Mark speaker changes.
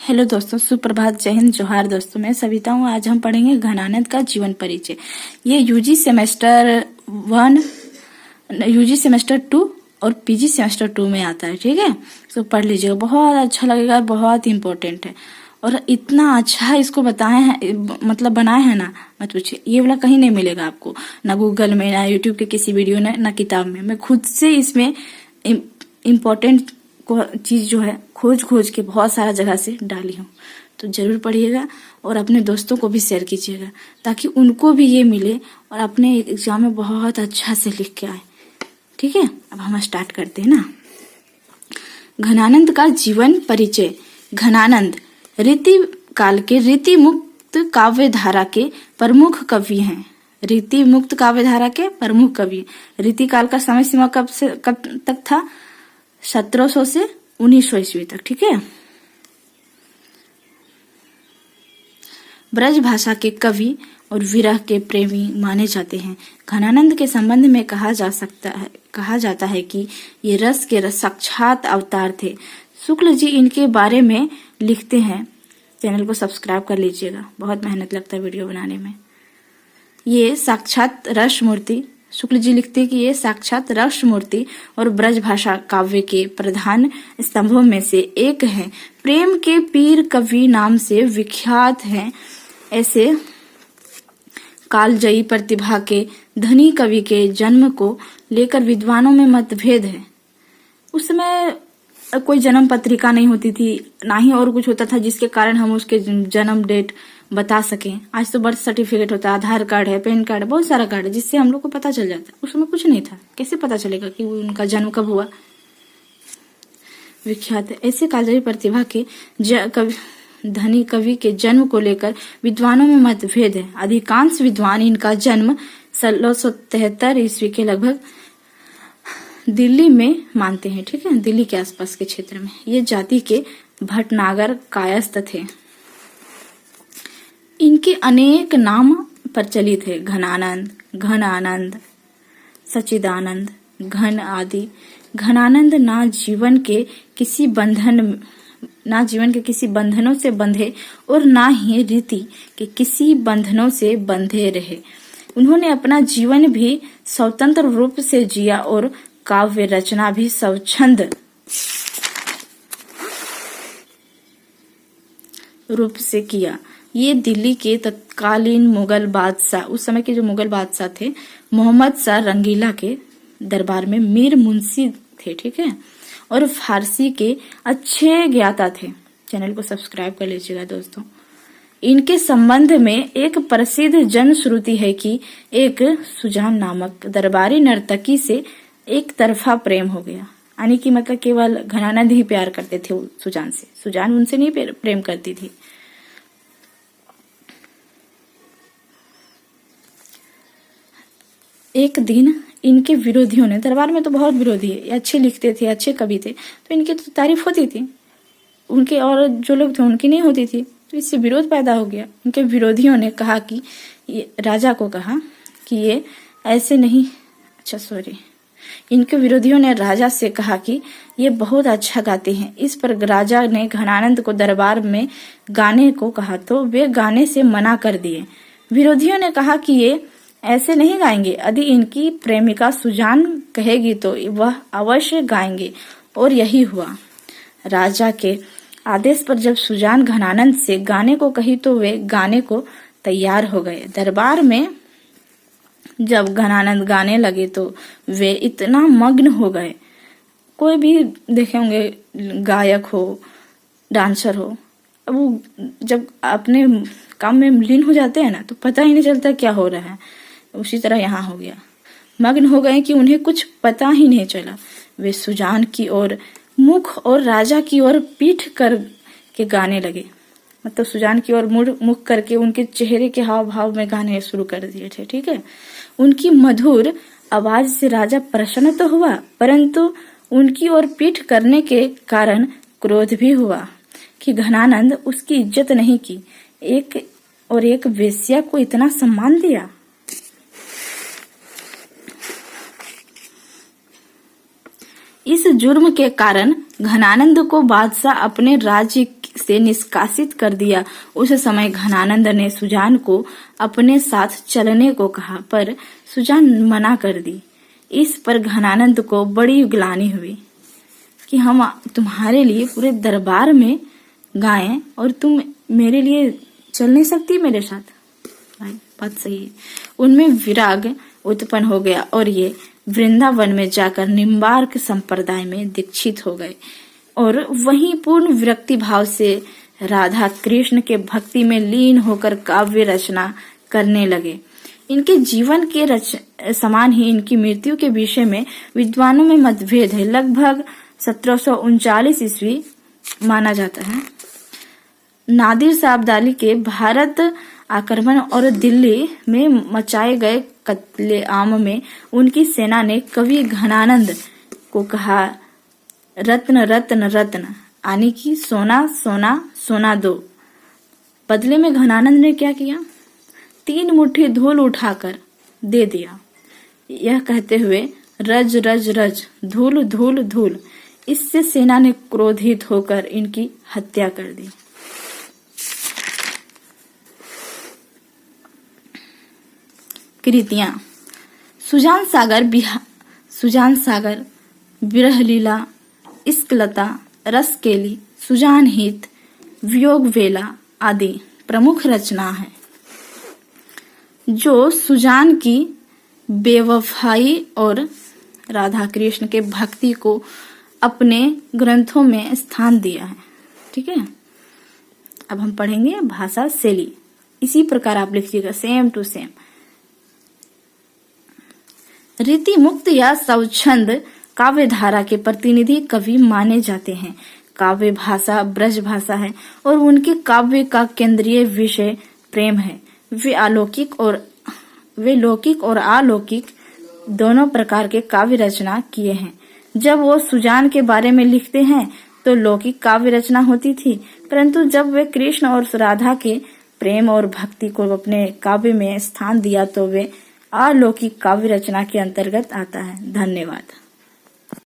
Speaker 1: Hello दोस्तों, सुप्रभात, जय हिंद, जोहार दोस्तों। मैं सविता हूँ। आज हम पढ़ेंगे घनानंद का जीवन परिचय। ये यूजी सेमेस्टर 1, यूजी सेमेस्टर 2 और पीजी सेमेस्टर 2 में आता है। ठीक है, तो पढ़ लीजिएगा, बहुत अच्छा लगेगा, बहुत इंपॉर्टेंट है। और इतना अच्छा इसको बताए हैं, मतलब बनाए हैं ना, मत पूछिए। ये वाला कहीं नहीं मिलेगा आपको, ना गूगल में, ना यूट्यूब के किसी वीडियो में, ना किताब में। मैं खुद से इसमें इम्पोर्टेंट चीज जो है खोज के बहुत सारा जगह से डाली हूँ। तो जरूर पढ़िएगा और अपने दोस्तों को भी शेयर कीजिएगा, ताकि उनको भी ये मिले और अपने एग्जाम में बहुत अच्छा से लिख के आए। ठीक है, अब हम स्टार्ट करते हैं ना। घनानंद का जीवन परिचय। घनानंद रीति काल के रीति मुक्त काव्य धारा के प्रमुख कवि हैं। रीति मुक्त काव्य धारा के प्रमुख कवि। रीति काल का समय सीमा कब तक था? 1700 से 1900 ईस्वी तक। ठीक है। ब्रज भाषा के कवि और विरह के प्रेमी माने जाते हैं। घनानंद के संबंध में कहा जाता है कि ये रस के साक्षात अवतार थे। शुक्ल जी इनके बारे में लिखते हैं। चैनल को सब्सक्राइब कर लीजिएगा, बहुत मेहनत लगता है वीडियो बनाने में। ये साक्षात रस मूर्ति, शुक्ल जी लिखते हैं कि ये साक्षात रस मूर्ति और ब्रज भाषा काव्य के प्रधान स्तंभों में से एक है। प्रेम के पीर कवि नाम से विख्यात हैं। ऐसे कालजयी प्रतिभा के धनी कवि के जन्म को लेकर विद्वानों में मतभेद है। उस समय कोई जन्म पत्रिका नहीं होती थी, ना ही और कुछ होता था जिसके कारण हम उसके जन्म डेट बता सकें। आज तो बर्थ सर्टिफिकेट होता है, आधार कार्ड है, पैन कार्ड है, बहुत सारा कार्ड है, जिससे हम लोग को पता चल जाता है। उस समय कुछ नहीं था, कैसे पता चलेगा कि उनका जन्म कब हुआ? विख्यात है। ऐसे कालजयी प्रतिभा के धनी कवि के जन्म को लेकर विद्वानों में मतभेद है। अधिकांश विद्वान इनका जन्म 1673 ईस्वी के लगभग दिल्ली में मानते हैं। ठीक है, दिल्ली के आसपास के क्षेत्र में। ये जाति के भटनागर कायस्थ थे। इनके अनेक नाम प्रचलित है। घनानंद, घन आनंद, सच्चिदानंद, घन आदि। घनानंद ना जीवन के किसी बंधनों से बंधे और ना ही रीति के किसी बंधनों से बंधे रहे। उन्होंने अपना जीवन भी स्वतंत्र रूप से जिया और काव्य रचना भी स्वच्छंद रूप से किया। ये दिल्ली के तत्कालीन मुगल बादशाह, उस समय के जो मुगल बादशाह थे, मोहम्मद शाह रंगीला के दरबार में मीर मुंशी थे। ठीक है, और फारसी के अच्छे ज्ञाता थे। चैनल को सब्सक्राइब कर लीजिएगा दोस्तों। इनके संबंध में एक प्रसिद्ध जनश्रुति है कि एक सुजान नामक दरबारी नर्तकी से एक तरफा प्रेम हो गया। यानी कि मतलब केवल घनानंद ही प्यार करते थे सुजान से, सुजान उनसे नहीं प्रेम करती थी। एक दिन इनके विरोधियों ने, दरबार में तो बहुत विरोधी है, अच्छे लिखते थे, अच्छे कवि थे, तो इनकी तो तारीफ होती थी, उनके और जो लोग थे उनकी नहीं होती थी। तो इससे विरोध पैदा हो गया। उनके विरोधियों ने कहा कि राजा को कहा कि ये ऐसे नहीं, इनके विरोधियों ने राजा से कहा कि ये बहुत अच्छा गाते हैं। इस पर राजा ने घनानंद को दरबार में गाने को कहा तो वे गाने से मना कर दिए। विरोधियों ने कहा कि ये ऐसे नहीं गाएंगे, यदि इनकी प्रेमिका सुजान कहेगी तो वह अवश्य गाएंगे। और यही हुआ। राजा के आदेश पर जब सुजान घनानंद से गाने को कही तो वे गाने को तैयार हो गए। दरबार में जब घनानंद गाने लगे तो वे इतना मग्न हो गए। कोई भी देखे होंगे, गायक हो, डांसर हो, अब वो जब अपने काम में लीन हो जाते हैं ना, तो पता ही नहीं चलता क्या हो रहा है। उसी तरह यहाँ हो गया। मग्न हो गए कि उन्हें कुछ पता ही नहीं चला। वे सुजान की ओर मुख और राजा की ओर पीठ कर के गाने लगे। मतलब सुजान की ओर मुख करके उनके चेहरे के हाव भाव में गाने शुरू कर दिए थे। ठीक है, उनकी मधुर आवाज से राजा प्रसन्न तो हुआ, परंतु उनकी ओर पीठ करने के कारण क्रोध भी हुआ कि घनानंद उसकी इज्जत नहीं की, एक वेश्या को इतना सम्मान दिया। इस जुर्म के कारण घनानंद को बादशाह अपने राज्य से निष्कासित कर दिया। उस समय घनानंद ने सुजान को अपने साथ चलने को कहा, पर सुजान मना कर दी। इस पर घनानंद को बड़ी ग्लानि हुई कि हम तुम्हारे लिए पूरे दरबार में गाएं और तुम मेरे लिए चल नहीं सकती मेरे साथ। भाई बात सही है। उनमें विराग उत्पन्न हो गया और ये वृंदावन में जाकर निम्बार्क संप्रदाय में दीक्षित हो गए और वहीं पूर्ण विरक्ति भाव से राधा कृष्ण के भक्ति में लीन होकर काव्य रचना करने लगे। इनके जीवन के समान ही इनकी मृत्यु के विषय में विद्वानों में मतभेद है। लगभग 1739 ईस्वी माना जाता है। नादिर शाह अब्दाली के भारत आक्रमण और दिल्ली में मचाए गए कत्लेआम में उनकी सेना ने कवि घनानंद को कहा, रत्न रत्न रत्न, यानी कि सोना सोना सोना दो। बदले में घनानंद ने क्या किया? 3 मुट्ठी धूल उठाकर दे दिया, यह कहते हुए रज रज रज, धूल धूल धूल। इससे सेना ने क्रोधित होकर इनकी हत्या कर दी। कृतियां: सुजान सागर, विरह लीला, इश्कलता, रसकेली, सुजान हित, वियोग वेला आदि प्रमुख रचना है, जो सुजान की बेवफाई और राधा कृष्ण के भक्ति को अपने ग्रंथों में स्थान दिया है। ठीक है, अब हम पढ़ेंगे भाषा शैली। इसी प्रकार आप लिखिएगा, सेम टू सेम। रीति मुक्त या स्वच्छंद काव्य धारा के प्रतिनिधि कवि माने जाते हैं। काव्य भाषा ब्रज भाषा है और उनके काव्य का केंद्रीय विषय प्रेम है। वे लौकिक और अलौकिक दोनों प्रकार के काव्य रचना किए हैं। जब वो सुजान के बारे में लिखते हैं तो लौकिक काव्य रचना होती थी, परंतु जब वे कृष्ण और राधा के प्रेम और भक्ति को अपने काव्य में स्थान दिया तो वे अलौकिक काव्य रचना के अंतर्गत आता है। धन्यवाद।